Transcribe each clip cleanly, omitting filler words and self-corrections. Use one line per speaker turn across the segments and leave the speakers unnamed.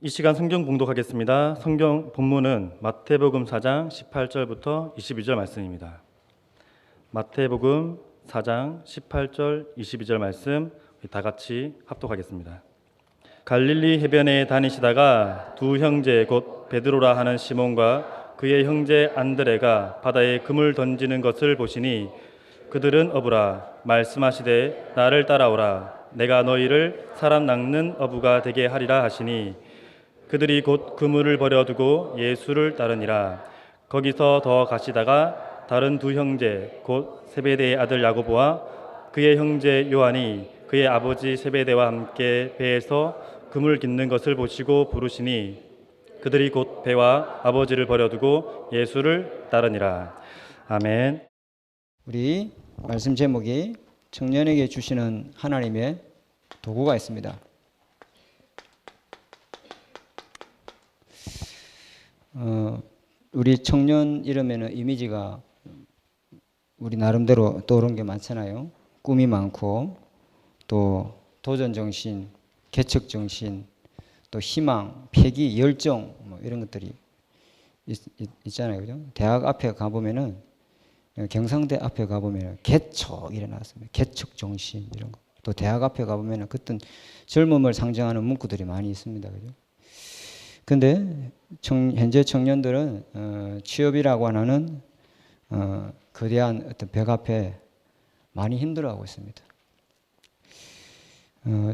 이 시간 성경 봉독하겠습니다. 성경 본문은 마태복음 4장 18절부터 22절 말씀입니다. 마태복음 4장 18절 22절 말씀 다 같이 합독하겠습니다. 갈릴리 해변에 다니시다가 두 형제 곧 베드로라 하는 시몬과 그의 형제 안드레가 바다에 금을 던지는 것을 보시니 그들은 어부라 말씀하시되 나를 따라오라 내가 너희를 사람 낚는 어부가 되게 하리라 하시니 그들이 곧 그물을 버려두고 예수를 따르니라. 거기서 더 가시다가 다른 두 형제 곧 세베대의 아들 야고보와 그의 형제 요한이 그의 아버지 세베대와 함께 배에서 그물 깃는 것을 보시고 부르시니 그들이 곧 배와 아버지를 버려두고 예수를 따르니라. 아멘.
우리 말씀 제목이 청년에게 주시는 하나님의 도구가 있습니다. 우리 청년 이름에는 이미지가 우리 나름대로 떠오른 게 많잖아요. 꿈이 많고 또 도전정신, 개척정신, 또 희망, 패기, 열정 뭐 이런 것들이 있잖아요. 그죠? 대학 앞에 가보면은 경상대 앞에 가보면 개척 이래 나왔습니다. 개척정신 이런 거. 또 대학 앞에 가보면 그땐 젊음을 상징하는 문구들이 많이 있습니다. 그죠? 근데 현재 청년들은 취업이라고 하는 거대한 어떤 벽 앞에 많이 힘들어하고 있습니다.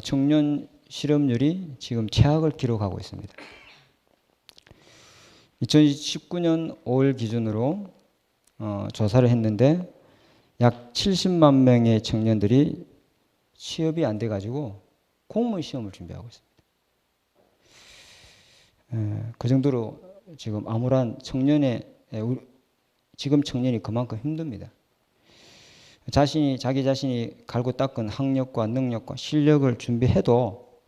청년 실업률이 지금 최악을 기록하고 있습니다. 2019년 5월 기준으로 조사를 했는데 약 70만 명의 청년들이 취업이 안 돼가지고 공무원 시험을 준비하고 있습니다. 그 정도로 지금 암울한 지금 청년이 그만큼 힘듭니다. 자기 자신이 갈고 닦은 학력과 능력과 실력을 준비해도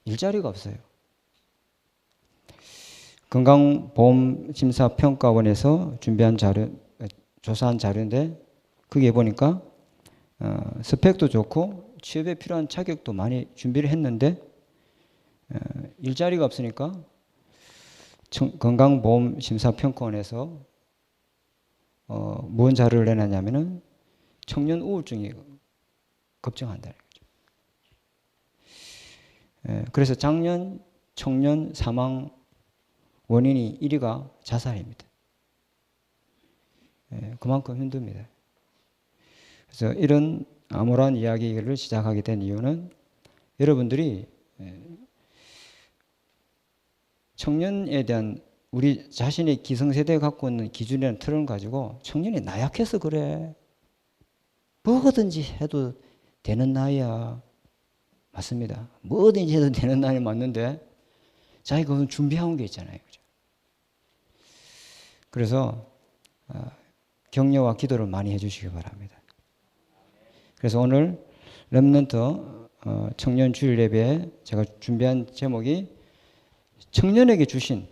일자리가 없어요. 건강보험심사평가원에서 조사한 자료인데 거기에 보니까 스펙도 좋고 취업에 필요한 자격도 많이 준비를 했는데 일자리가 없으니까 건강보험심사평가원에서 뭔 자료를 내놨냐면은 청년 우울증이 급증한다는 거죠. 그래서 작년 청년 사망 원인이 1위가 자살입니다. 그만큼 힘듭니다. 그래서 이런 암울한 이야기를 시작하게 된 이유는 여러분들이 청년에 대한 우리 자신의 기성세대가 갖고 있는 기준이라는 틀을 가지고 청년이 나약해서 그래. 뭐든지 해도 되는 나이야. 맞습니다. 뭐든지 해도 되는 나이 맞는데 자기가 그건 준비해온 게 있잖아요. 그죠? 그래서 격려와 기도를 많이 해주시기 바랍니다. 그래서 오늘 렘넌트 청년 주일 예배에 제가 준비한 제목이 청년에게 주신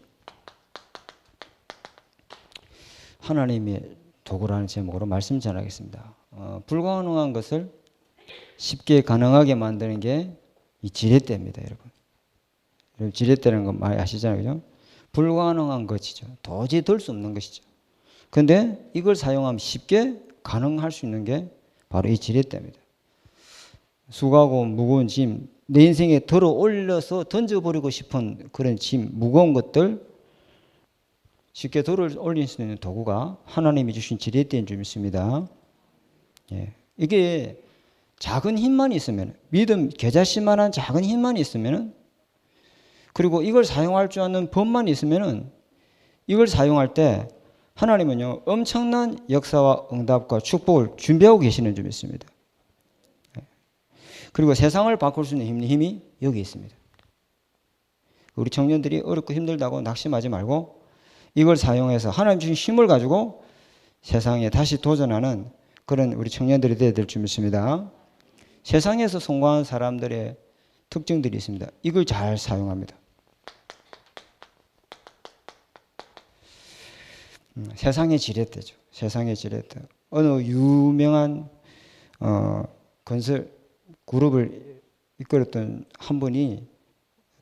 하나님의 도구라는 제목으로 말씀 전하겠습니다. 불가능한 것을 쉽게 가능하게 만드는 게 이 지렛대입니다, 여러분. 지렛대라는 거 많이 아시잖아요, 그죠? 불가능한 것이죠. 도저히 될 수 없는 것이죠. 근데 이걸 사용하면 쉽게 가능할 수 있는 게 바로 이 지렛대입니다. 수고하고 무거운 짐, 내 인생에 들어 올려서 던져버리고 싶은 그런 짐, 무거운 것들 쉽게 들어 올릴 수 있는 도구가 하나님이 주신 지렛대인 줄 믿습니다. 이게 작은 힘만 있으면, 믿음, 겨자씨만한 작은 힘만 있으면, 그리고 이걸 사용할 줄 아는 법만 있으면, 이걸 사용할 때 하나님은요 엄청난 역사와 응답과 축복을 준비하고 계시는 줄 믿습니다. 그리고 세상을 바꿀 수 있는 힘이 여기 있습니다. 우리 청년들이 어렵고 힘들다고 낙심하지 말고 이걸 사용해서 하나님 주신 힘을 가지고 세상에 다시 도전하는 그런 우리 청년들이 되어야 될 줄 믿습니다. 세상에서 성공한 사람들의 특징들이 있습니다. 이걸 잘 사용합니다. 세상의 지렛대죠. 세상의 지렛대. 어느 유명한 건설 그룹을 이끌었던 한 분이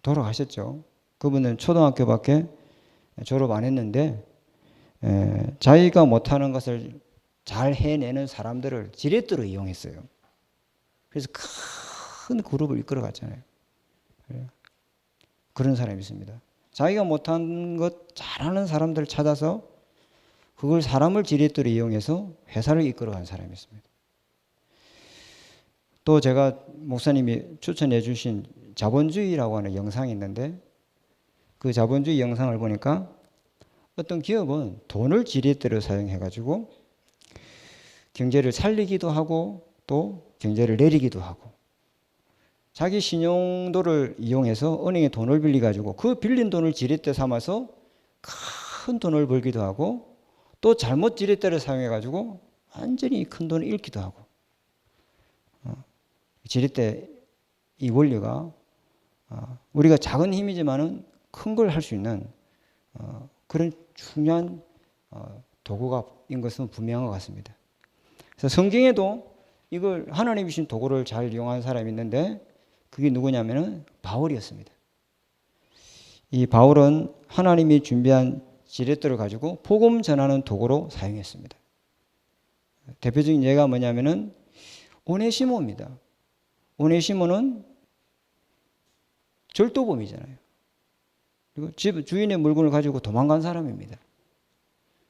돌아가셨죠. 그분은 초등학교밖에 졸업 안 했는데 자기가 못하는 것을 잘 해내는 사람들을 지렛대로 이용했어요. 그래서 큰 그룹을 이끌어갔잖아요. 그런 사람이 있습니다. 자기가 못한 것 잘하는 사람들을 찾아서 그걸 사람을 지렛대로 이용해서 회사를 이끌어간 사람이 있습니다. 또 제가 목사님이 추천해 주신 자본주의라고 하는 영상이 있는데 그 자본주의 영상을 보니까 어떤 기업은 돈을 지렛대로 사용해 가지고 경제를 살리기도 하고 또 경제를 내리기도 하고 자기 신용도를 이용해서 은행에 돈을 빌려 가지고 그 빌린 돈을 지렛대 삼아서 큰 돈을 벌기도 하고 또 잘못 지렛대를 사용해 가지고 완전히 큰 돈을 잃기도 하고 지렛대 이 원리가 우리가 작은 힘이지만은 큰 걸 할 수 있는 그런 중요한 도구가인 것은 분명한 것 같습니다. 그래서 성경에도 이걸 하나님이 주신 도구를 잘 이용한 사람이 있는데 그게 누구냐면은 바울이었습니다. 이 바울은 하나님이 준비한 지렛대를 가지고 복음 전하는 도구로 사용했습니다. 대표적인 예가 뭐냐면은 오네시모입니다. 오네시모는 절도범이잖아요. 그리고 집 주인의 물건을 가지고 도망간 사람입니다.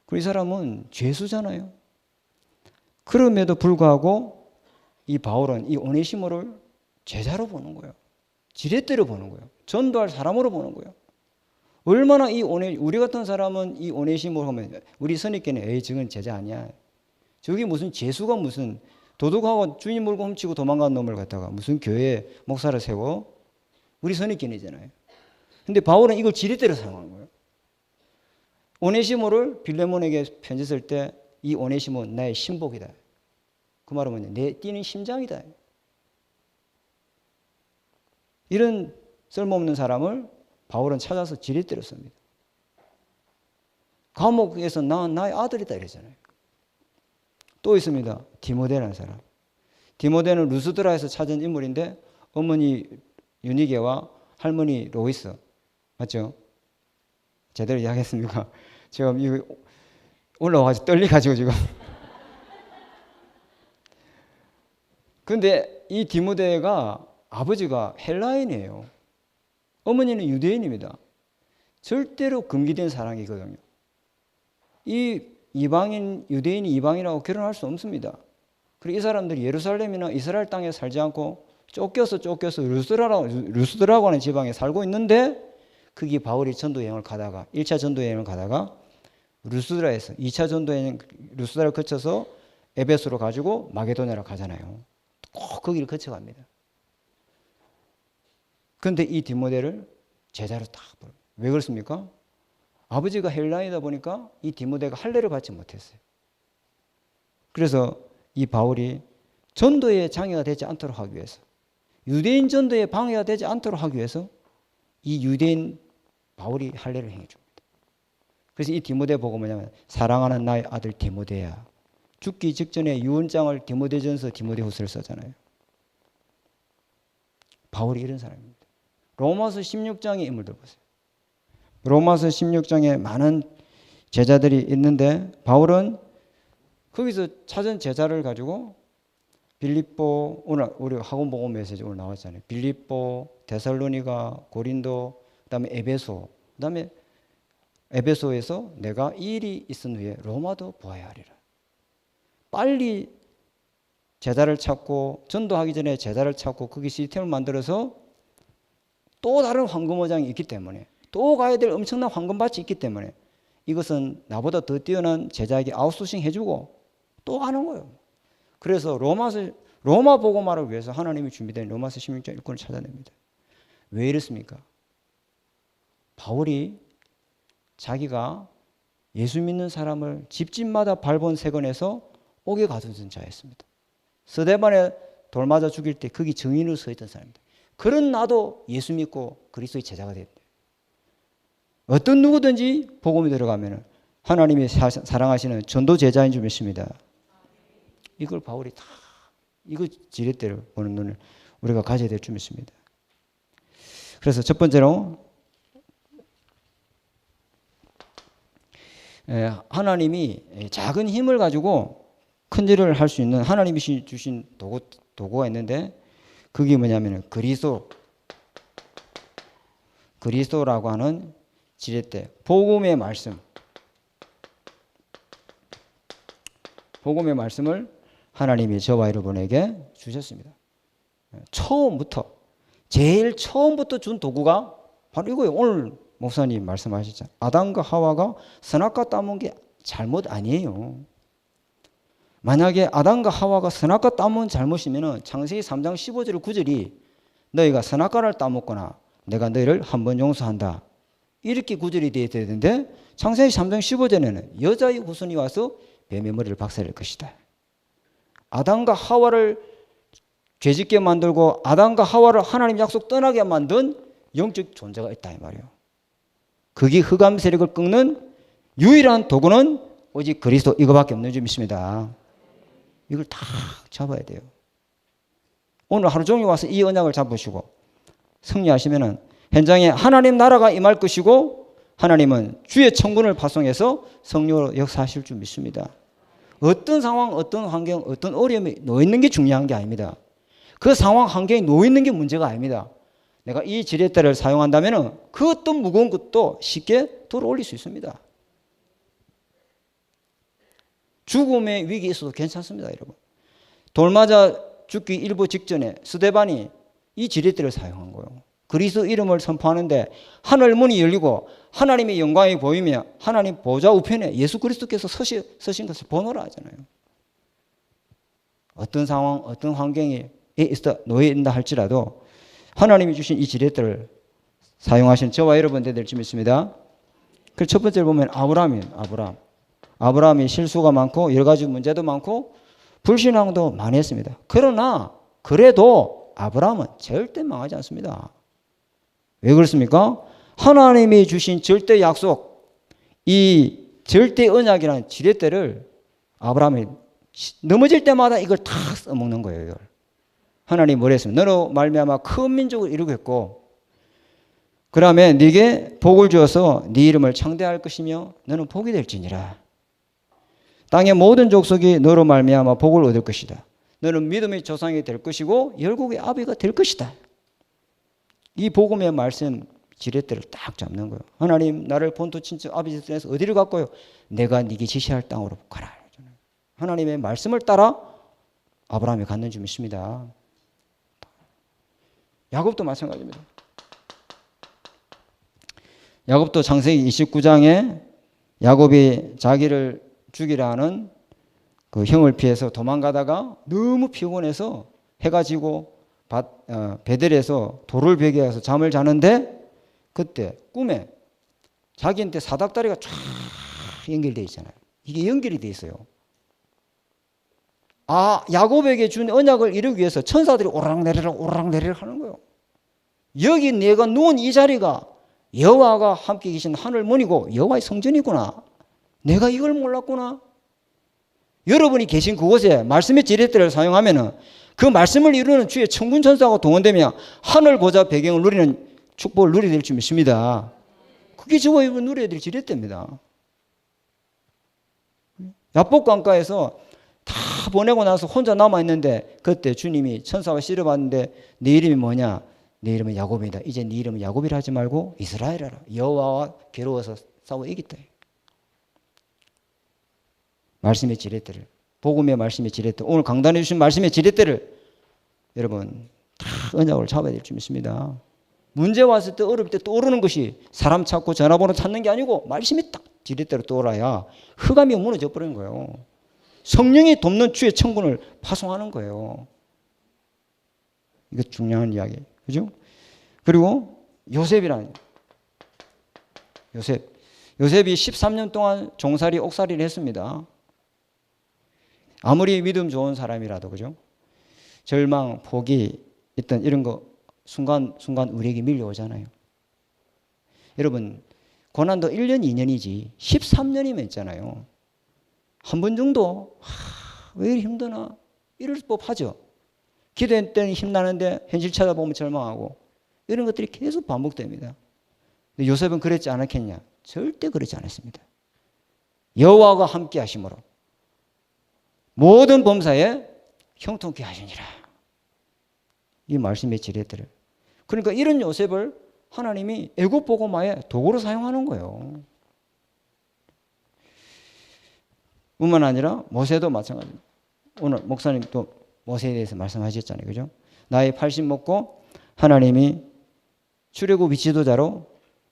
그리고 이 사람은 죄수잖아요. 그럼에도 불구하고 이 바울은 이 오네시모를 제자로 보는 거예요. 지렛대로 보는 거예요. 전도할 사람으로 보는 거예요. 얼마나 우리 같은 사람은 이 오네시모를 하면 우리 선입견에 에이 저건 제자 아니야. 저기 무슨 죄수가 무슨 도둑하고 주인 물건 훔치고 도망간 놈을 갖다가 무슨 교회에 목사를 세워? 우리 선입견이잖아요. 근데 바울은 이걸 지렛대로 사용하는 거예요. 오네시모를 빌레몬에게 편지 쓸 때 이 오네시모는 나의 신복이다. 그 말은 뭐냐? 내 뛰는 심장이다. 이런 쓸모없는 사람을 바울은 찾아서 지렛대로 씁니다. 감옥에서 나의 아들이다 이러잖아요. 또 있습니다. 디모데라는 사람. 디모데는 루스드라에서 찾은 인물인데 어머니 유니게와 할머니 로이스 맞죠? 제대로 이야기했습니까? 지금 이거 올라와가지고 떨리가지고 지금. 근데 이 디모데가 아버지가 헬라인이에요. 어머니는 유대인입니다. 절대로 금기된 사랑이거든요. 이 이방인, 유대인이 이방인하고 결혼할 수 없습니다. 그리고 이 사람들이 예루살렘이나 이스라엘 땅에 살지 않고 쫓겨서 루스드라고 하는 지방에 살고 있는데 거기 바울이 전도여행을 가다가 1차 전도여행을 가다가 루스드라에서 2차 전도여행 루스드라를 거쳐서 에베소로 가지고 마게도냐로 가잖아요. 꼭 거기를 거쳐갑니다. 그런데 이 디모데를 제자로 딱 부릅니다. 왜 그렇습니까? 아버지가 헬라인이다 보니까 이 디모데가 할례를 받지 못했어요. 그래서 이 바울이 전도에 장애가 되지 않도록 하기 위해서 유대인 전도에 방해가 되지 않도록 하기 위해서 이 유대인 바울이 할례를 행해 줍니다. 그래서 이 디모데 보고 뭐냐면 사랑하는 나의 아들 디모데야. 죽기 직전에 유언장을 디모데전서 디모데후서를 썼잖아요. 바울이 이런 사람입니다. 로마서 16장의 인물들 보세요. 로마서 16장에 많은 제자들이 있는데 바울은 거기서 찾은 제자를 가지고 빌립보, 오늘 우리 학원 복음 메시지 오늘 나왔잖아요. 빌립보, 데살로니가, 고린도, 그다음에 에베소, 그다음에 에베소에서 내가 이 일이 있은 후에 로마도 보아야 하리라. 빨리 제자를 찾고 전도하기 전에 제자를 찾고 거기 시스템을 만들어서 또 다른 황금어장이 있기 때문에 또 가야 될 엄청난 황금밭이 있기 때문에 이것은 나보다 더 뛰어난 제자에게 아웃소싱 해주고 또 하는 거예요. 그래서 로마 복음화를 위해서 하나님이 준비된 로마서 16장 1권을 찾아냅니다. 왜 이렇습니까? 바울이 자기가 예수 믿는 사람을 집집마다 밟은 세건에서 옥에 가둔 자였습니다. 스데반에 돌 맞아 죽일 때 거기 증인으로 서 있던 사람입니다. 그런 나도 예수 믿고 그리스도의 제자가 됐대. 어떤 누구든지 복음이 들어가면 하나님이 사랑하시는 전도 제자인 줄 믿습니다. 이걸 바울이 다 이거 지렛대로 보는 눈을 우리가 가져야 될 줄 믿습니다. 그래서 첫 번째로 하나님이 작은 힘을 가지고 큰 일을 할 수 있는 하나님이 주신 도구가 있는데 그게 뭐냐면 그리스도라고 하는 지렛대, 복음의 말씀을 하나님이 저와 여러분에게 주셨습니다. 제일 처음부터 준 도구가 바로 이거예요. 오늘 목사님 말씀하셨잖아요. 아담과 하와가 선악과 따먹은 게 잘못 아니에요. 만약에 아담과 하와가 선악과 따먹은 잘못이면 창세기 3장 15절 9절이 너희가 선악과를 따먹거나 내가 너희를 한 번 용서한다. 이렇게 구절이 되어야 되는데 창세기 3장 15절에는 여자의 후손이 와서 뱀의 머리를 박살낼 것이다. 아담과 하와를 죄짓게 만들고 아담과 하와를 하나님 약속 떠나게 만든 영적 존재가 있다 이 말이에요. 그게 흑암 세력을 끊는 유일한 도구는 오직 그리스도 이거밖에 없는 줄 믿습니다. 이걸 다 잡아야 돼요. 오늘 하루 종일 와서 이 언약을 잡으시고 승리하시면은 현장에 하나님 나라가 임할 것이고 하나님은 주의 천군을 파송해서 성령으로 역사하실 줄 믿습니다. 어떤 상황, 어떤 환경, 어떤 어려움에 놓여 있는 게 중요한 게 아닙니다. 그 상황, 환경에 놓여 있는 게 문제가 아닙니다. 내가 이 지렛대를 사용한다면 그 어떤 무거운 것도 쉽게 들어 올릴 수 있습니다. 죽음의 위기에 있어도 괜찮습니다, 여러분. 돌 맞아 죽기 일보 직전에 스데반이 이 지렛대를 사용한 거예요. 그리스도 이름을 선포하는데 하늘 문이 열리고 하나님의 영광이 보이며 하나님 보좌 우편에 예수 그리스도께서 서신 것을 보노라 하잖아요. 어떤 상황, 어떤 환경에 놓여 있다 할지라도 하나님이 주신 이 지렛대를 사용하신 저와 여러분들 될 줄 믿습니다. 그 첫 번째로 보면 아브라함이 실수가 많고 여러 가지 문제도 많고 불신앙도 많이 했습니다. 그러나 그래도 아브라함은 절대 망하지 않습니다. 왜 그렇습니까? 하나님이 주신 절대 약속, 이 절대 언약이라는 지렛대를 아브라함이 넘어질 때마다 이걸 다 써먹는 거예요. 이걸. 하나님이 뭐라 했습니까? 너로 말미암아 큰 민족을 이루겠고 그 다음에 네게 복을 주어서 네 이름을 창대할 것이며 너는 복이 될지니라. 땅의 모든 족속이 너로 말미암아 복을 얻을 것이다. 너는 믿음의 조상이 될 것이고 열국의 아비가 될 것이다. 이 복음의 말씀 지렛대를 딱 잡는 거예요. 하나님 나를 본토 친척 아버지 집에서 어디를 갔고요? 내가 네게 지시할 땅으로 가라. 하나님의 말씀을 따라 아브라함이 갔는 줄 믿습니다. 야곱도 마찬가지입니다. 야곱도 창세기 29장에 야곱이 자기를 죽이라는 그 형을 피해서 도망가다가 너무 피곤해서 해가 지고 베델에서 돌을 베개해서 잠을 자는데 그때 꿈에 자기한테 사닥다리가 쫙 연결되어 있잖아요. 이게 연결이 되어 있어요. 야곱에게 준 언약을 이루기 위해서 천사들이 오르락내리락 하는 거예요. 여기 내가 누운 이 자리가 여호와가 함께 계신 하늘문이고 여호와의 성전이구나. 내가 이걸 몰랐구나. 여러분이 계신 그곳에 말씀의 지렛대를 사용하면 그 말씀을 이루는 주의 천군 천사가 동원되며 하늘 보좌 배경을 누리는 축복을 누리게 될 줄 믿습니다. 그게 저와 여러분 누려야 될 지렛대입니다. 야복 강가에서 다 보내고 나서 혼자 남아있는데 그때 주님이 천사와 씨름하는데 네 이름이 뭐냐? 네 이름은 야곱이다. 이제 네 이름은 야곱이라 하지 말고 이스라엘이라. 여호와와 괴로워서 싸워 이겼다. 말씀의 지렛대를, 복음의 말씀의 지렛대, 오늘 강단해 주신 말씀의 지렛대를 여러분 다 언약을 잡아야 될 줄 믿습니다. 문제 왔을 때 어려울 때 떠오르는 것이 사람 찾고 전화번호 찾는 게 아니고 말씀이 딱 지렛대로 떠올라야 흑암이 무너져 버리는 거예요. 성령이 돕는 주의 천군을 파송하는 거예요. 이거 중요한 이야기, 그죠? 그리고 요셉이 13년 동안 종살이 옥살이를 했습니다. 아무리 믿음 좋은 사람이라도, 그죠? 절망, 포기, 있던 이런 거 순간 우리에게 밀려오잖아요. 여러분, 고난도 1년, 2년이지 13년이면 있잖아요. 한 번 정도 왜 이리 힘드나? 이럴 법하죠. 기도할 때는 힘나는데 현실 찾아보면 절망하고 이런 것들이 계속 반복됩니다. 근데 요셉은 그랬지 않았겠냐? 절대 그렇지 않았습니다. 여호와가 함께 하심으로 모든 범사에 형통케 하시니라. 이 말씀의 지렛대를. 그러니까 이런 요셉을 하나님이 애굽 복음화의 도구로 사용하는 거예요. 뿐만 아니라 모세도 마찬가지입니다. 오늘 목사님 또 모세에 대해서 말씀하셨잖아요. 그죠? 나이 80 먹고 하나님이 출애굽 지도자로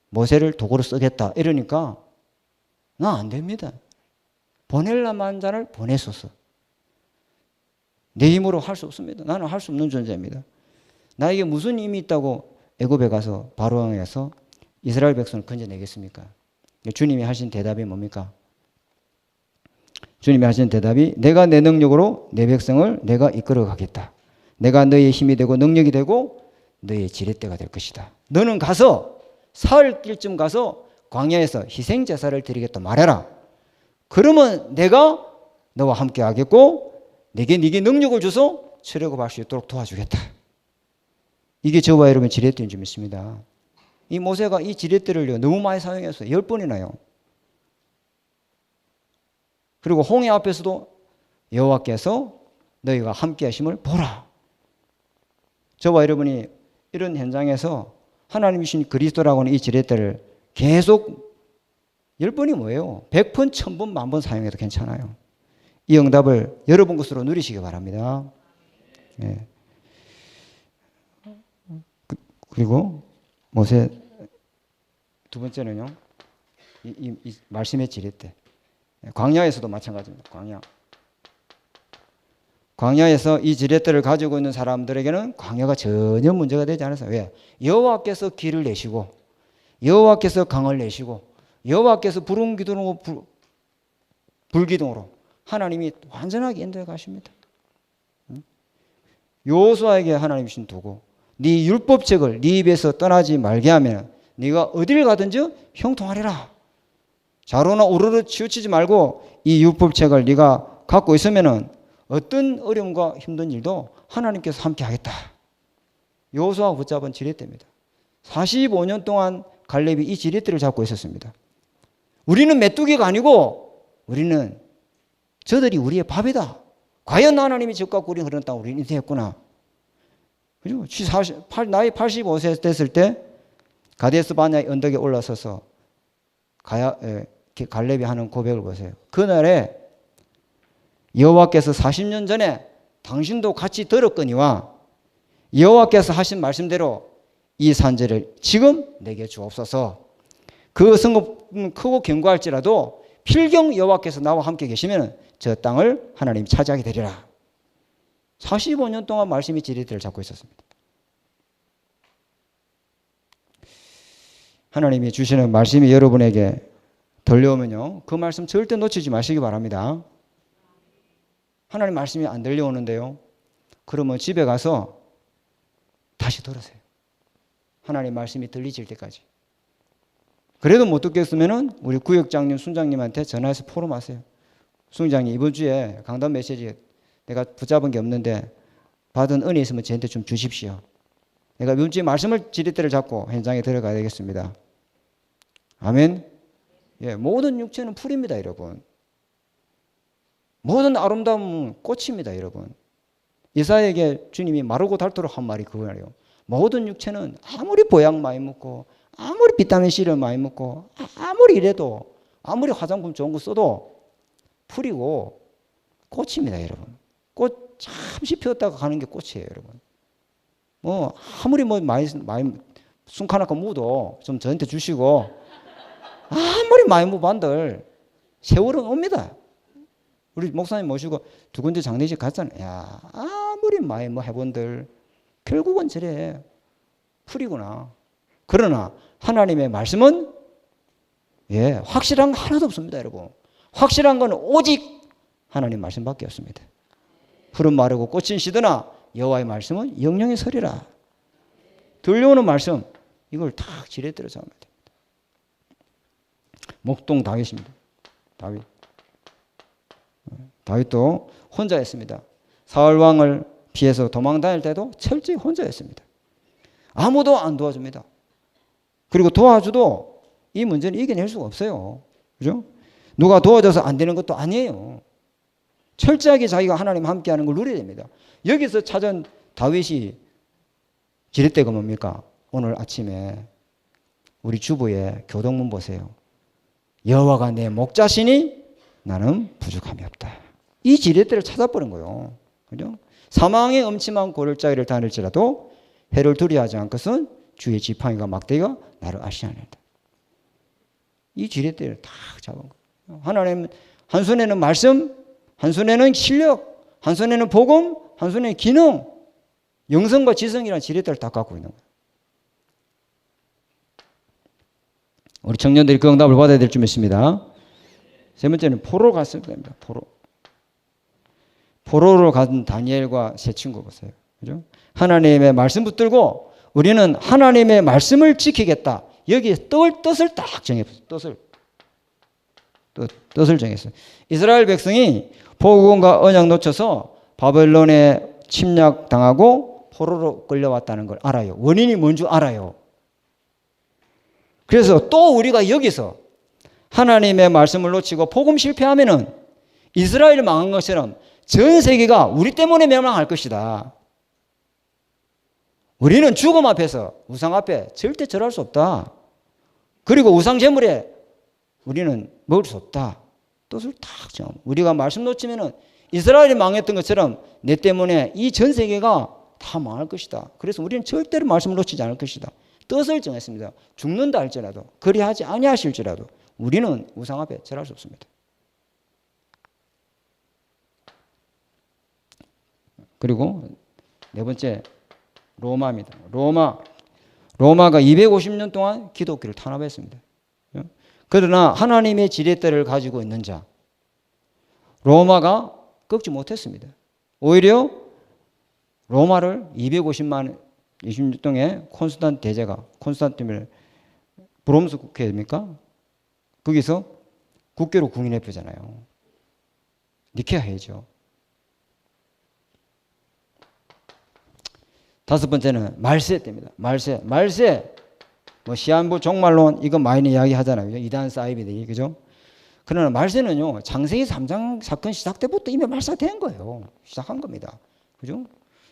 모세를 도구로 쓰겠다 이러니까 나 안 됩니다. 보낼 만한 자를 보내소서. 내 힘으로 할 수 없습니다. 나는 할 수 없는 존재입니다. 나에게 무슨 힘이 있다고 애굽에 가서 바로왕에서 이스라엘 백성을 건져내겠습니까? 주님이 하신 대답이 뭡니까? 주님이 하신 대답이 내가 내 능력으로 내 백성을 내가 이끌어 가겠다. 내가 너의 힘이 되고 능력이 되고 너의 지렛대가 될 것이다. 너는 가서 사흘 길쯤 가서 광야에서 희생 제사를 드리겠다 말해라. 그러면 내가 너와 함께 하겠고 네게 능력을 줘서 출애굽할 수 있도록 도와주겠다. 이게 저와 여러분 지렛대인 줄 믿습니다. 이 모세가 이 지렛대를 너무 많이 사용해서 10번이나요. 그리고 홍해 앞에서도 여호와께서 너희가 함께 하심을 보라. 저와 여러분이 이런 현장에서 하나님이 주신 그리스도라고 하는 이 지렛대를 계속 10번이 뭐예요? 100번, 1000번, 10,000번 사용해도 괜찮아요. 이 응답을 여러분 것으로 누리시기 바랍니다. 예. 그리고 모세 두 번째는요. 이 말씀의 지렛대. 광야에서도 마찬가지입니다. 광야에서 이 지렛대를 가지고 있는 사람들에게는 광야가 전혀 문제가 되지 않았어요. 왜? 여호와께서 길을 내시고 여호와께서 강을 내시고 여호와께서 부름 기둥으로 불기둥으로 하나님이 완전하게 인도해 가십니다. 여호수아에게 하나님이 주신 도구. 네 율법책을 네 입에서 떠나지 말게 하면 네가 어디를 가든지 형통하리라. 좌로나 우로로 치우치지 말고 이 율법책을 네가 갖고 있으면은 어떤 어려움과 힘든 일도 하나님께서 함께 하겠다. 여호수아가 붙잡은 지렛대입니다. 45년 동안 갈렙이 이 지렛대를 잡고 있었습니다. 우리는 메뚜기가 아니고 우리는 저들이 우리의 밥이다. 과연 하나님이 적 갖고 우리는 그런 땅 우리는 인쇄했구나. 그죠? 나이 85세 됐을 때 가데스 바냐의 언덕에 올라서서 갈렙이 하는 고백을 보세요. 그날에 여호와께서 40년 전에 당신도 같이 들었거니와 여호와께서 하신 말씀대로 이 산지를 지금 내게 주옵소서. 그 성읍은 크고 견고할지라도 필경 여호와께서 나와 함께 계시면 저 땅을 하나님이 차지하게 되리라. 45년 동안 말씀이 지렛대를 잡고 있었습니다. 하나님이 주시는 말씀이 여러분에게 들려오면요, 그 말씀 절대 놓치지 마시기 바랍니다. 하나님 말씀이 안 들려오는데요, 그러면 집에 가서 다시 들으세요. 하나님 말씀이 들리질 때까지. 그래도 못 듣겠으면은 우리 구역장님, 순장님한테 전화해서 포럼하세요. 순장님, 이번 주에 강단 메시지 내가 붙잡은 게 없는데 받은 은혜 있으면 저한테 좀 주십시오. 내가 이번 주에 말씀을 지렛대를 잡고 현장에 들어가야 되겠습니다. 아멘. 예, 모든 육체는 풀입니다, 여러분. 모든 아름다움은 꽃입니다, 여러분. 이사야에게 주님이 마르고 닳도록 한 말이 그거예요. 모든 육체는 아무리 보약 많이 먹고 아무리 비타민 C를 많이 먹고 아무리 이래도 아무리 화장품 좋은 거 써도 풀이고 꽃입니다, 여러분. 꽃 잠시 피었다가 가는 게 꽃이에요, 여러분. 아무리 많이 순카나까 무도 좀 저한테 주시고 아무리 많이 무반들 세월은 옵니다. 우리 목사님 모시고 두 군데 장례식 갔잖아요. 야, 아무리 많이 해본들 결국은 저래 풀이구나. 그러나 하나님의 말씀은 확실한 거 하나도 없습니다, 여러분. 확실한 건 오직 하나님 말씀밖에 없습니다. 풀은 마르고 꽃은 시드나 여호와의 말씀은 영영이 서리라. 들려오는 말씀 이걸 딱 지렛대로 잡으면 됩니다. 목동 다윗입니다. 다윗도 혼자였습니다. 사울 왕을 피해서 도망 다닐 때도 철저히 혼자였습니다. 아무도 안 도와줍니다. 그리고 도와줘도 이 문제는 이겨낼 수가 없어요. 그죠? 누가 도와줘서 안 되는 것도 아니에요. 철저하게 자기가 하나님 함께하는 걸 누려야 됩니다. 여기서 찾은 다윗이 지렛대가 뭡니까? 오늘 아침에 우리 주부의 교동문 보세요. 여호와가 내 목자시니 나는 부족함이 없다. 이 지렛대를 찾아버린 거예요. 그죠? 사망의 음침한 고를자리를 다닐지라도 해를 두려워하지 않을 것은 주의 지팡이가 막대기가 나를 아시하느니라. 이 지렛대를 딱 잡은 거예요. 하나님 한 손에는 말씀, 한 손에는 실력, 한 손에는 복음, 한 손에는 기능, 영성과 지성이라는 지렛대를 딱 갖고 있는 거예요. 우리 청년들이 그 응답을 받아야 될 줄 믿습니다. 세 번째는 포로로 갔을 때입니다. 포로로 간 다니엘과 세 친구 보세요. 그죠? 하나님의 말씀 붙들고 우리는 하나님의 말씀을 지키겠다. 여기에 뜻을 딱 정했어요. 뜻을 정했어요. 이스라엘 백성이 복음과 언약 놓쳐서 바벨론에 침략당하고 포로로 끌려왔다는 걸 알아요. 원인이 뭔 줄 알아요. 그래서 또 우리가 여기서 하나님의 말씀을 놓치고 복음 실패하면은 이스라엘이 망한 것처럼 전 세계가 우리 때문에 멸망할 것이다. 우리는 죽음 앞에서 우상 앞에 절대 절할 수 없다. 그리고 우상 제물에 우리는 먹을 수 없다. 뜻을 딱 정하고 우리가 말씀 놓치면은 이스라엘이 망했던 것처럼 내 때문에 이 전 세계가 다 망할 것이다. 그래서 우리는 절대로 말씀을 놓치지 않을 것이다. 뜻을 정했습니다. 죽는다 할지라도 그리하지 아니하실지라도 우리는 우상 앞에 절할 수 없습니다. 그리고 네 번째 로마입니다. 로마가 250년 동안 기독교를 탄압했습니다. 그러나 하나님의 지렛대를 가지고 있는 자 로마가 꺾지 못했습니다. 오히려 로마를 250년 동안 콘스탄 대제가 콘스탄티노를 브롬스 국회입니까? 거기서 국교로 국민회표잖아요. 니케아 회의죠. 다섯 번째는 말세 때입니다. 말세. 뭐 시한부 종말론 이거 많이 이야기하잖아요. 이단 사이비들이 그죠? 그러나 말세는요. 창세기 3장 사건 시작 때부터 이미 말세된 거예요. 시작한 겁니다. 그죠?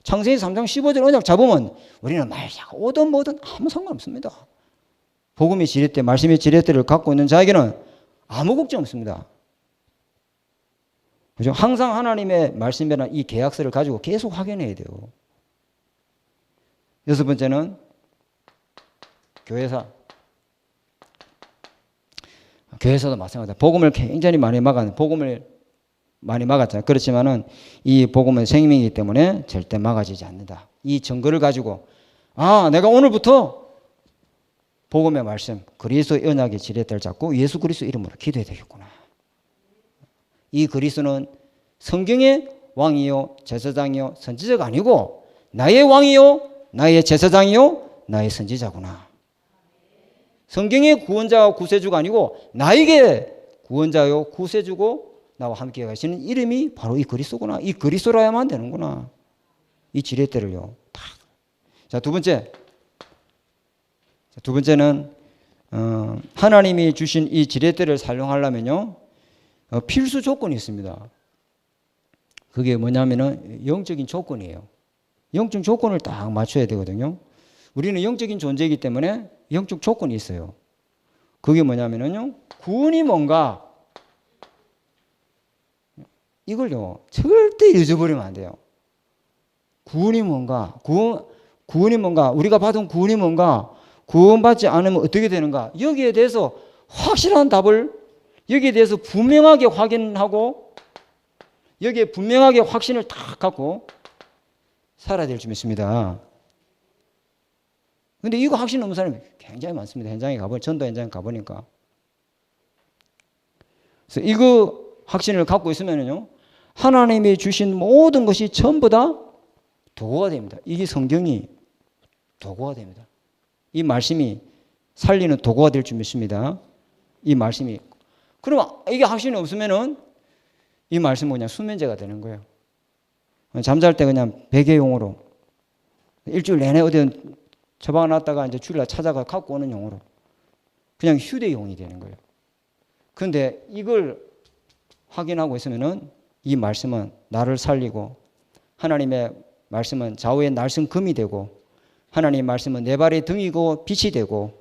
창세기 3장 15절 언약 잡으면 우리는 말세가 오든 뭐든 아무 상관없습니다. 복음의 지렛대, 말씀의 지렛대를 갖고 있는 자에게는 아무 걱정 없습니다. 그죠? 항상 하나님의 말씀이라는 이 계약서를 가지고 계속 확인해야 돼요. 여섯 번째는 교회사. 교회사도 마찬가지다. 복음을 굉장히 많이 막았잖아요. 그렇지만은 이 복음은 생명이기 때문에 절대 막아지지 않는다. 이 증거를 가지고 내가 오늘부터 복음의 말씀, 그리스도의 언약의 지렛대를 잡고 예수 그리스도 이름으로 기도해야 되겠구나. 이 그리스도는 성경의 왕이요 제사장이요 선지자가 아니고 나의 왕이요 나의 제사장이요 나의 선지자구나. 성경의 구원자와 구세주가 아니고 나에게 구원자요 구세주고 나와 함께 가시는 이름이 바로 이 그리스도구나. 이 그리스도라야만 되는구나. 이 지렛대를요. 자, 두 번째는 하나님이 주신 이 지렛대를 사용하려면요. 필수 조건이 있습니다. 그게 뭐냐면은 영적인 조건이에요. 영적 조건을 딱 맞춰야 되거든요. 우리는 영적인 존재이기 때문에 영적 조건이 있어요. 그게 뭐냐면요. 구원이 뭔가 이걸요. 절대 잊어버리면 안 돼요. 구원이 뭔가 우리가 받은 구원이 뭔가 구원받지 않으면 어떻게 되는가 여기에 대해서 확실한 답을 여기에 대해서 분명하게 확인하고 여기에 분명하게 확신을 딱 갖고 살아야 될 줄 믿습니다. 근데 이거 확신 없는 사람이 굉장히 많습니다. 전도 현장에 가보니까. 그래서 이거 확신을 갖고 있으면요. 하나님이 주신 모든 것이 전부 다 도구가 됩니다. 이게 성경이 도구가 됩니다. 이 말씀이 살리는 도구가 될 줄 믿습니다. 이 말씀이. 그럼 이게 확신이 없으면은 이 말씀은 그냥 수면제가 되는 거예요. 잠잘 때 그냥 베개용으로 일주일 내내 어디든 처박아 놨다가 이제 주일날 찾아가 갖고 오는 용으로 그냥 휴대용이 되는 거예요. 그런데 이걸 확인하고 있으면은 이 말씀은 나를 살리고 하나님의 말씀은 좌우의 날성금이 되고 하나님의 말씀은 내 발의 등이고 빛이 되고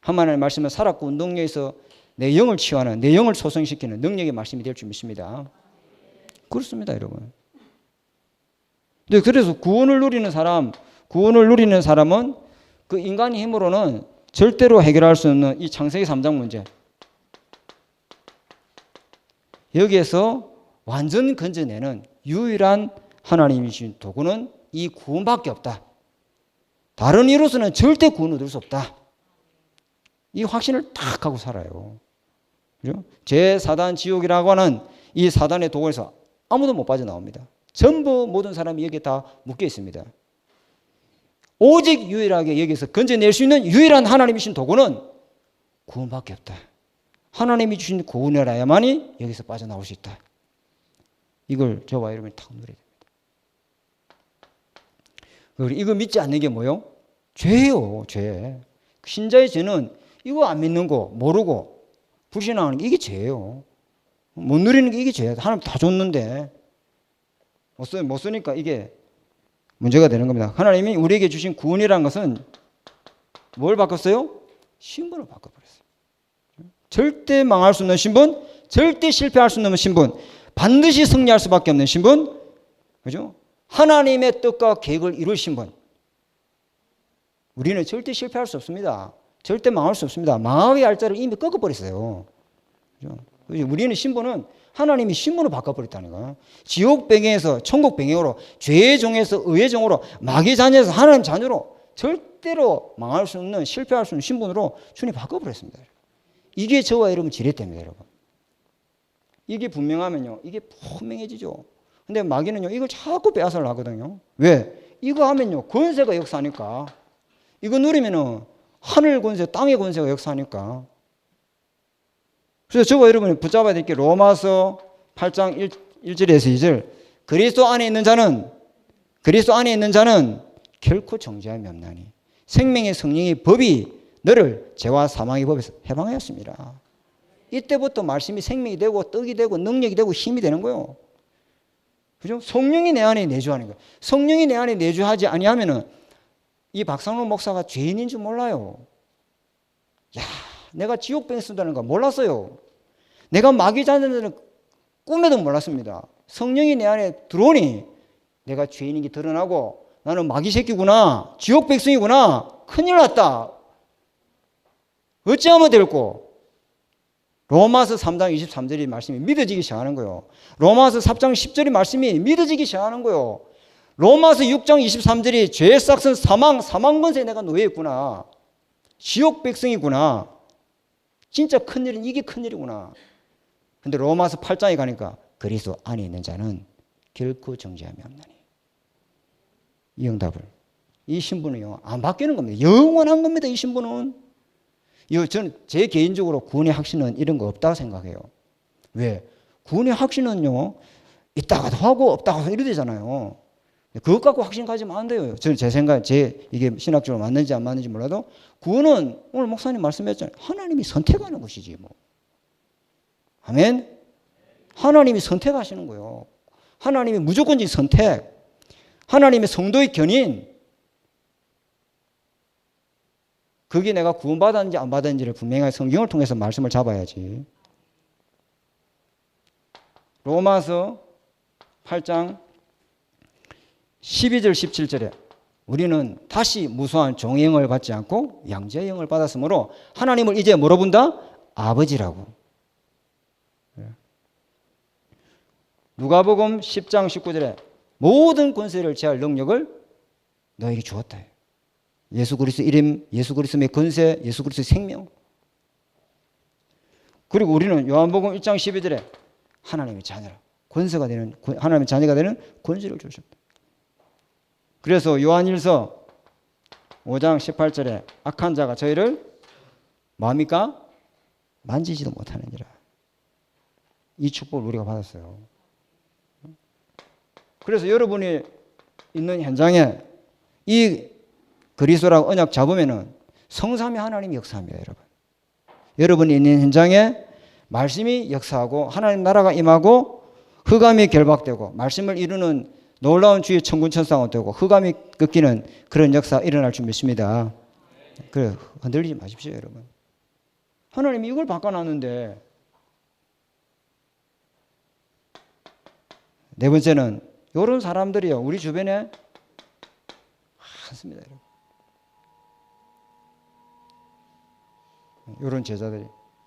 하나님의 말씀은 살았고 운동력에서 내 영을 치유하는 내 영을 소성시키는 능력의 말씀이 될 줄 믿습니다. 그렇습니다, 여러분. 네, 그래서 구원을 누리는 사람은 그 인간의 힘으로는 절대로 해결할 수 없는 이 창세기 3장 문제. 여기에서 완전 건져내는 유일한 하나님이 주신 도구는 이 구원밖에 없다. 다른 이로서는 절대 구원을 얻을 수 없다. 이 확신을 딱 하고 살아요. 그죠? 제4단 지옥이라고 하는 이 사단의 도구에서 아무도 못 빠져나옵니다. 전부 모든 사람이 여기에 다 묶여 있습니다. 오직 유일하게 여기서 건져낼 수 있는 유일한 하나님이 주신 도구는 구원밖에 없다. 하나님이 주신 구원이라야만이 여기서 빠져나올 수 있다. 이걸 저와 여러분이 탁 누려야 됩니다. 그리고 이거 믿지 않는 게 뭐요? 죄예요, 죄. 신자의 죄는 이거 안 믿는 거 모르고 불신하는 게 이게 죄예요. 못 누리는 게 이게 죄예요. 하나님 다 줬는데 못 쓰니까 이게 문제가 되는 겁니다. 하나님이 우리에게 주신 구원이라는 것은 뭘 바꿨어요? 신분을 바꿔버렸어요. 절대 망할 수 없는 신분, 절대 실패할 수 없는 신분, 반드시 승리할 수밖에 없는 신분, 그죠? 하나님의 뜻과 계획을 이룰 신분. 우리는 절대 실패할 수 없습니다. 절대 망할 수 없습니다. 망하게 할 자를 이미 꺾어버렸어요. 그죠? 우리는 신분은 하나님이 신분을 바꿔버렸다는 거예요. 지옥 배경에서 천국 배경으로, 죄의 종에서 의의 종으로, 마귀 자녀에서 하나님 자녀로 절대로 망할 수 없는, 실패할 수 없는 신분으로 주님이 바꿔버렸습니다. 이게 저와 여러분 지렛대입니다, 여러분. 이게 분명하면요, 이게 분명해지죠. 근데 마귀는요, 이걸 자꾸 빼앗으려 하거든요. 왜? 이거 하면요, 권세가 역사하니까. 이거 누리면은 하늘 권세, 땅의 권세가 역사하니까. 그래서 저와 여러분이 붙잡아야 될 게 로마서 8장 1절에서 2절. 그리스도 안에 있는 자는 결코 정죄함이 없나니 생명의 성령의 법이 너를 죄와 사망의 법에서 해방하였습니다. 이때부터 말씀이 생명이 되고 떡이 되고 능력이 되고 힘이 되는 거예요. 그죠? 성령이 내 안에 내주하는 거예요. 성령이 내 안에 내주하지 아니하면은 이 박상록 목사가 죄인인 줄 몰라요. 야, 내가 지옥병 쓴다는 거 몰랐어요. 내가 마귀 자녀들은 꿈에도 몰랐습니다. 성령이 내 안에 들어오니 내가 죄인인 게 드러나고 나는 마귀 새끼구나, 지옥 백성이구나, 큰일 났다. 어찌하면 될꼬? 로마서 3장 23절의 말씀이 믿어지기 시작하는 거예요. 로마서 4장 10절의 말씀이 믿어지기 시작하는 거예요. 로마서 6장 23절이 죄의 싹은 사망 권세에 내가 놓여있구나. 지옥 백성이구나. 진짜 큰일은 이게 큰일이구나. 근데 로마서 8장에 가니까 그리스도 안에 있는 자는 결코 정죄함이 없나니. 이 응답을. 이 신분은요, 안 바뀌는 겁니다. 영원한 겁니다, 이 신분은. 저는 제 개인적으로 구원의 확신은 이런 거 없다고 생각해요. 왜? 구원의 확신은요, 있다가도 하고 없다가도 하고 이러잖아요. 그것 갖고 확신 가지면 안 돼요. 저는 제 생각, 이게 신학적으로 맞는지 안 맞는지 몰라도 구원은 오늘 목사님 말씀하셨잖아요. 하나님이 선택하는 것이지 뭐. 아멘? 하나님이 선택하시는 거예요. 하나님이 무조건적인 선택. 하나님의 성도의 견인. 그게 내가 구원받았는지 안 받았는지를 분명하게 성경을 통해서 말씀을 잡아야지. 로마서 8장 12절 17절에 우리는 다시 무수한 종의 영을 받지 않고 양자의 영을 받았으므로 하나님을 이제 뭐로 본다? 아버지라고. 누가복음 10장 19절에 모든 권세를 제할 능력을 너에게 주었다. 예수 그리스도 이름, 예수 그리스도의 권세, 예수 그리스도의 생명. 그리고 우리는 요한복음 1장 12절에 하나님의 자녀라. 권세가 되는, 하나님의 자녀가 되는 권세를 주셨다. 그래서 요한일서 5장 18절에 악한 자가 저희를 뭡니까? 만지지도 못하느니라. 이 축복을 우리가 받았어요. 그래서 여러분이 있는 현장에 이 그리스도라고 언약 잡으면은 성삼위 하나님이 역사합니다, 여러분. 여러분이 있는 현장에 말씀이 역사하고 하나님 나라가 임하고 흑암이 결박되고 말씀을 이루는 놀라운 주의 천군천사가 되고 흑암이 꺾이는 그런 역사 일어날 줄 믿습니다. 그래, 흔들리지 마십시오, 여러분. 하나님이 이걸 바꿔놨는데. 네 번째는 이런 사람들이요, 우리 주변에 많습니다, 여러분. 이런 제자들이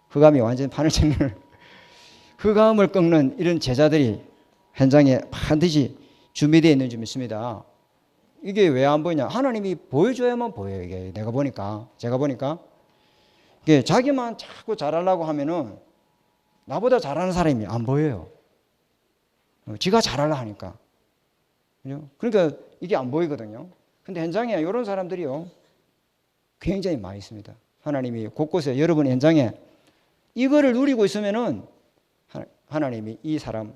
흑암이 완전히 판을 찍는 흑암을 꺾는 이런 제자들이 현장에 반드시 준비되어 있는 줄 믿습니다. 이게 왜 안 보이냐? 하나님이 보여줘야만 보여요. 이게 제가 보니까 이게 자기만 자꾸 잘하려고 하면은 나보다 잘하는 사람이 안 보여요. 지가 잘하려 하니까. 그러니까 이게 안 보이거든요. 근데 현장에 이런 사람들이요, 굉장히 많이 있습니다. 하나님이 곳곳에 여러분 현장에 이거를 누리고 있으면은 하나님이 이 사람,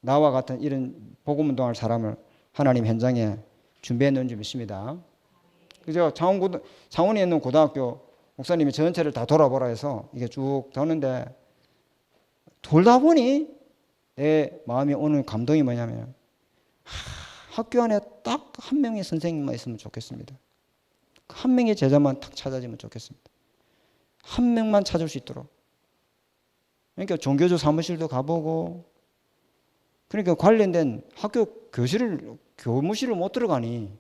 나와 같은 이런 복음 운동할 사람을 하나님 현장에 준비해 놓은 줄 믿습니다. 그죠? 창원에 있는 고등학교 목사님이 전체를 다 돌아보라 해서 이게 쭉 도는데 돌다 보니 내 마음에 오는 감동이 뭐냐면 학교 안에 딱 한 명의 선생님만 있으면 좋겠습니다. 한 명의 제자만 탁 찾아지면 좋겠습니다. 한 명만 찾을 수 있도록. 그러니까 종교조 사무실도 가보고, 그러니까 관련된 학교 교무실을 못 들어가니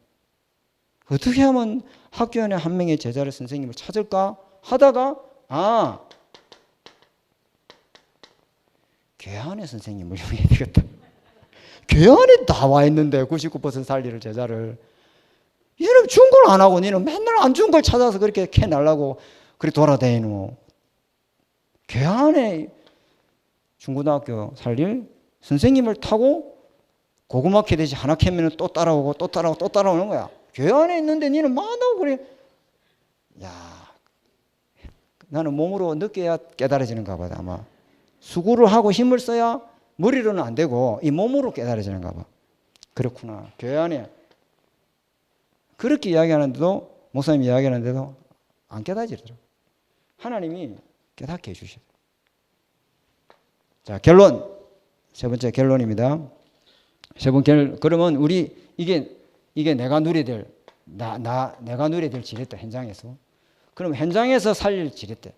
어떻게 하면 학교 안에 한 명의 제자를 선생님을 찾을까 하다가 교회 선생님을 이용해야 되겠다. 교회 안에 나와 있는데 99% 살리를 제자를 이놈 준 걸 안 하고 니는 맨날 안 준 걸 찾아서 그렇게 캐 날라고 그렇게 돌아다니노. 교회 안에 중고등학교 살릴 선생님을 타고 고구마 캐듯이 하나 캐면 또 따라오고 또 따라오고 또 따라오는 거야. 교회 안에 있는데 니는 만나고 그래. 야, 나는 몸으로 느껴야 깨달아지는가 봐. 아마 수고를 하고 힘을 써야 머리로는 안 되고 이 몸으로 깨달아지는가 봐. 그렇구나. 교회 안에 그렇게 이야기하는데도, 목사님이 이야기하는데도 안 깨닫지더라고요. 하나님이 깨닫게 해주셔요. 자, 결론. 세 번째 결론입니다. 그러면 우리 이게 내가 누려야 될 내가 누려야 될 지렛대, 현장에서. 그럼 현장에서 살릴 지렛대,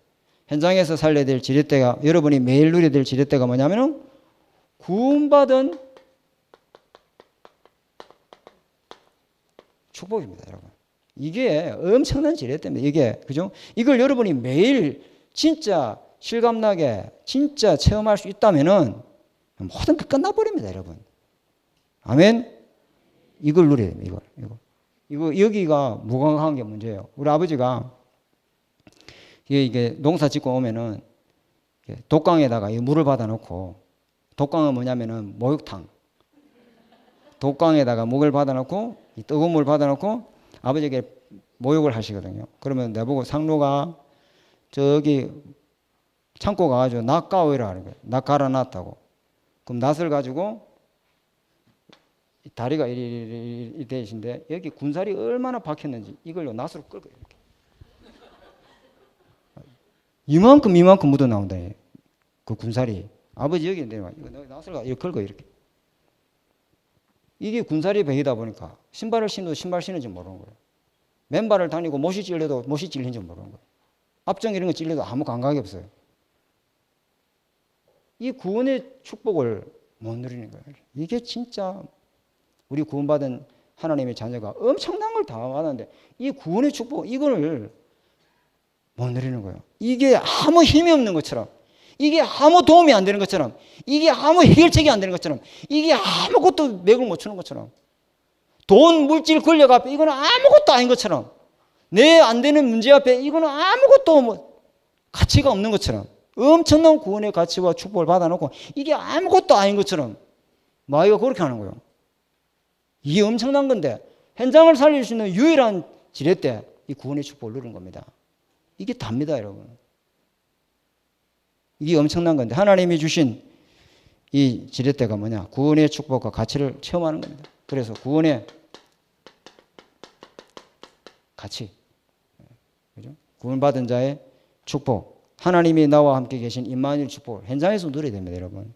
현장에서 살려야 될 지렛대가, 여러분이 매일 누려야 될 지렛대가 뭐냐면은 구원받은 축복입니다, 여러분. 이게 엄청난 지렛대입니다. 이게, 그죠? 이걸 여러분이 매일 진짜 실감나게 진짜 체험할 수 있다면은 모든 게 끝나버립니다, 여러분. 아멘. 이걸 누려야 됩니다. 이거 여기가 무감각한 게 문제예요. 우리 아버지가 이게 농사 짓고 오면은 독강에다가 이 물을 받아놓고, 독강은 뭐냐면은 목욕탕. 독강에다가 목을 받아놓고 이 뜨거운 물 받아놓고 아버지에게 목욕을 하시거든요. 그러면 내보고 상로가 저기 창고 가가지고 낫 까오이라 하는 거예요. 낫 갈아놨다고. 그럼 낫을 가지고 다리가 이리 되신데 여기 군살이 얼마나 박혔는지 이걸로 낫으로 끌고 이렇게. 이만큼 묻어 나온다. 그 군살이. 아버지 여기 내려와. 이거 낫을 이렇게 걸고 이렇게. 이게 군살이 배이다 보니까 신발을 신어도 신발 신는지 모르는 거예요. 맨발을 다니고 못이 찔려도 못이 찔린지 모르는 거예요. 앞정 이런 거 찔려도 아무 감각이 없어요. 이 구원의 축복을 못 누리는 거예요. 이게 진짜 우리 구원받은 하나님의 자녀가 엄청난 걸 다 받았는데 이 구원의 축복 이거를 못 누리는 거예요. 이게 아무 힘이 없는 것처럼, 이게 아무 도움이 안 되는 것처럼, 이게 아무 해결책이 안 되는 것처럼, 이게 아무것도 맥을 못 추는 것처럼, 돈, 물질, 권력 앞에 이거는 아무것도 아닌 것처럼, 내 안 되는 문제 앞에 이거는 아무것도 가치가 없는 것처럼, 엄청난 구원의 가치와 축복을 받아놓고 이게 아무것도 아닌 것처럼 마귀가 그렇게 하는 거예요. 이게 엄청난 건데 현장을 살릴 수 있는 유일한 지렛대, 이 구원의 축복을 누리는 겁니다. 이게 답니다, 여러분. 이게 엄청난 건데 하나님이 주신 이 지렛대가 뭐냐? 구원의 축복과 가치를 체험하는 겁니다. 그래서 구원의 가치, 그죠? 구원받은 자의 축복, 하나님이 나와 함께 계신 임마누엘 축복을 현장에서 누려야 됩니다, 여러분.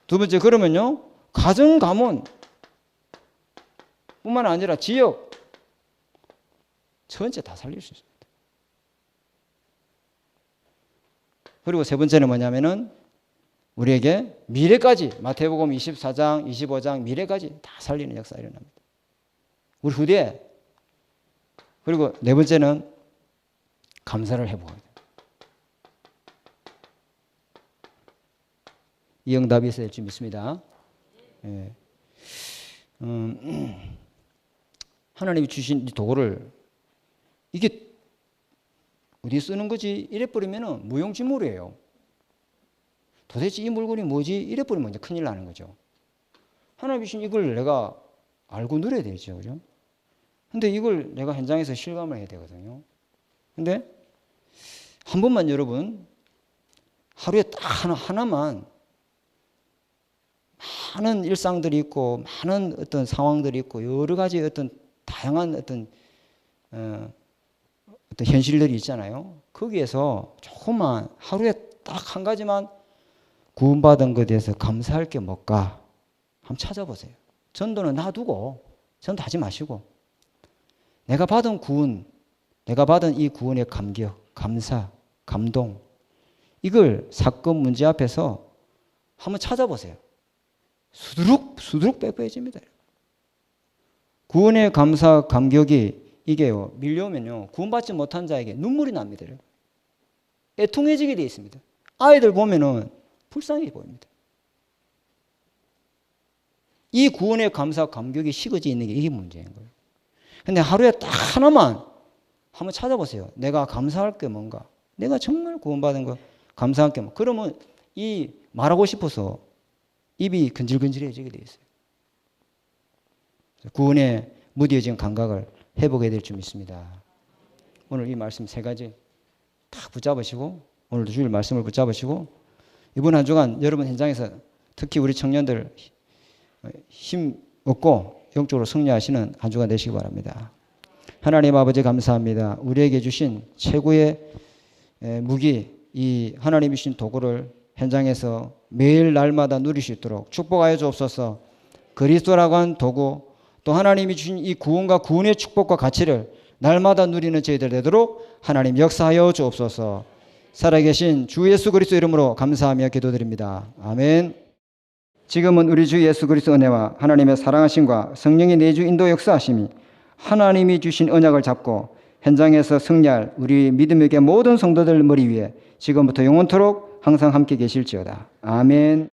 두 번째, 그러면요, 가정, 가문 뿐만 아니라 지역 전체 다 살릴 수 있습니다. 그리고 세 번째는 뭐냐면은 우리에게 미래까지, 마태복음 24장, 25장 미래까지 다 살리는 역사가 일어납니다. 우리 후대에. 그리고 네 번째는 감사를 해보아야 돼요. 이 응답이 있어야 될 줄 믿습니다. 예. 하나님이 주신 이 도구를 이게 어디 쓰는 거지? 이래 버리면 무용지물이에요. 도대체 이 물건이 뭐지? 이래 버리면 이제 큰일 나는 거죠. 하나님이 주신 이걸 내가 알고 누려야 되죠. 그죠? 근데 이걸 내가 현장에서 실감을 해야 되거든요. 근데 한 번만 여러분, 하루에 딱 하나만, 많은 일상들이 있고, 많은 어떤 상황들이 있고, 여러 가지 어떤 다양한 어떤 현실들이 있잖아요. 거기에서 조금만, 하루에 딱 한 가지만 구원받은 것에 대해서 감사할 게 뭘까? 한번 찾아보세요. 전도는 놔두고, 전도하지 마시고, 내가 받은 구원, 내가 받은 이 구원의 감격, 감사, 감동, 이걸 사건 문제 앞에서 한번 찾아보세요. 수두룩 빼빼집니다. 구원의 감사, 감격이 이게요, 밀려오면요, 구원받지 못한 자에게 눈물이 납니다. 애통해지게 되어 있습니다. 아이들 보면은 불쌍해 보입니다. 이 구원의 감사, 감격이 식어져 있는 게 이게 문제인 거예요. 근데 하루에 딱 하나만 한번 찾아보세요. 내가 감사할 게 뭔가? 내가 정말 구원받은 거 감사할 게 뭔가? 그러면 이 말하고 싶어서 입이 근질근질해지게 되어 있어요. 구원에 무뎌진 감각을 회복해야 될 줄 믿습니다. 오늘 이 말씀 세 가지 딱 붙잡으시고, 오늘도 주일 말씀을 붙잡으시고, 이번 한 주간 여러분 현장에서 특히 우리 청년들 힘 얻고 영적으로 승리하시는 한 주간 되시기 바랍니다. 하나님 아버지 감사합니다. 우리에게 주신 최고의 무기, 이 하나님이 주신 도구를 현장에서 매일 날마다 누릴 수 있도록 축복하여 주옵소서. 그리스도라고 한 도구, 또 하나님이 주신 이 구원과 구원의 축복과 가치를 날마다 누리는 저희들 되도록 하나님 역사하여 주옵소서. 살아계신 주 예수 그리스도 이름으로 감사하며 기도드립니다. 아멘. 지금은 우리 주 예수 그리스도 은혜와 하나님의 사랑하심과 성령의 내주 인도 역사하심이 하나님이 주신 언약을 잡고 현장에서 승리할 우리 믿음에게 모든 성도들 머리 위에 지금부터 영원토록 항상 함께 계실지어다. 아멘.